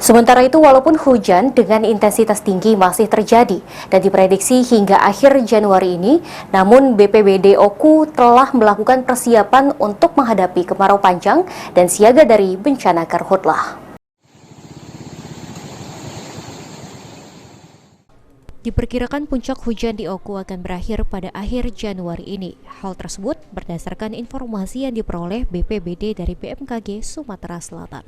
Sementara itu, walaupun hujan dengan intensitas tinggi masih terjadi dan diprediksi hingga akhir Januari ini, namun BPBD Oku telah melakukan persiapan untuk menghadapi kemarau panjang dan siaga dari bencana karhutlah. Diperkirakan puncak hujan di Oku akan berakhir pada akhir Januari ini. Hal tersebut berdasarkan informasi yang diperoleh BPBD dari BMKG Sumatera Selatan.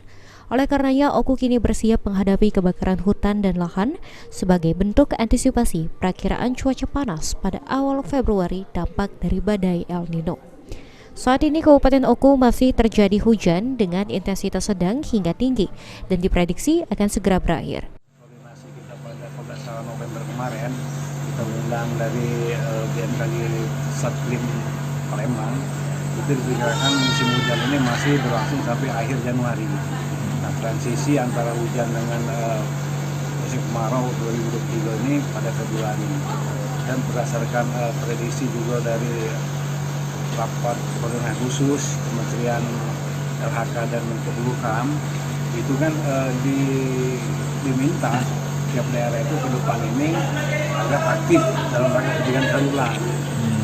Oleh karenanya, Oku kini bersiap menghadapi kebakaran hutan dan lahan sebagai bentuk antisipasi perakiraan cuaca panas pada awal Februari dampak dari badai El Nino. Saat ini Kabupaten Oku masih terjadi hujan dengan intensitas sedang hingga tinggi dan diprediksi akan segera berakhir. November kemarin kita undang dari BMKG Satklim Palembang, itu diperkirakan musim hujan ini masih berlangsung sampai akhir Januari. Nah, transisi antara hujan dengan musim kemarau 2023 ini pada Februari, dan berdasarkan prediksi juga dari rapat koordinasi khusus Kementerian LHK dan Menko-Polhukam, itu kan diminta tiap daerah itu ke depan ini agak aktif dalam rangka pencegahan karhutlah,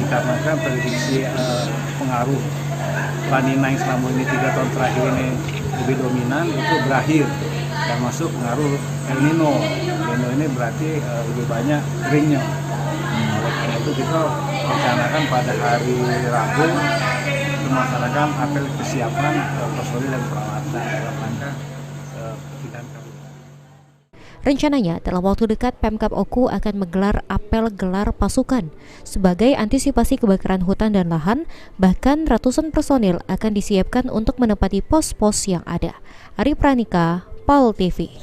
dikarenakan prediksi pengaruh La Nina yang selama ini 3 tahun terakhir ini lebih dominan itu berakhir dan masuk pengaruh El Nino. El Nino ini berarti lebih banyak keringnya. Oleh karena itu kita rencanakan pada hari Rabu melaksanakan apel kesiapan personil dan peralatan dalam rangka pencegahan karhutlah. Rencananya, dalam waktu dekat Pemkab Oku akan menggelar apel gelar pasukan sebagai antisipasi kebakaran hutan dan lahan, bahkan ratusan personil akan disiapkan untuk menempati pos-pos yang ada. Ari Pranika, PAL TV.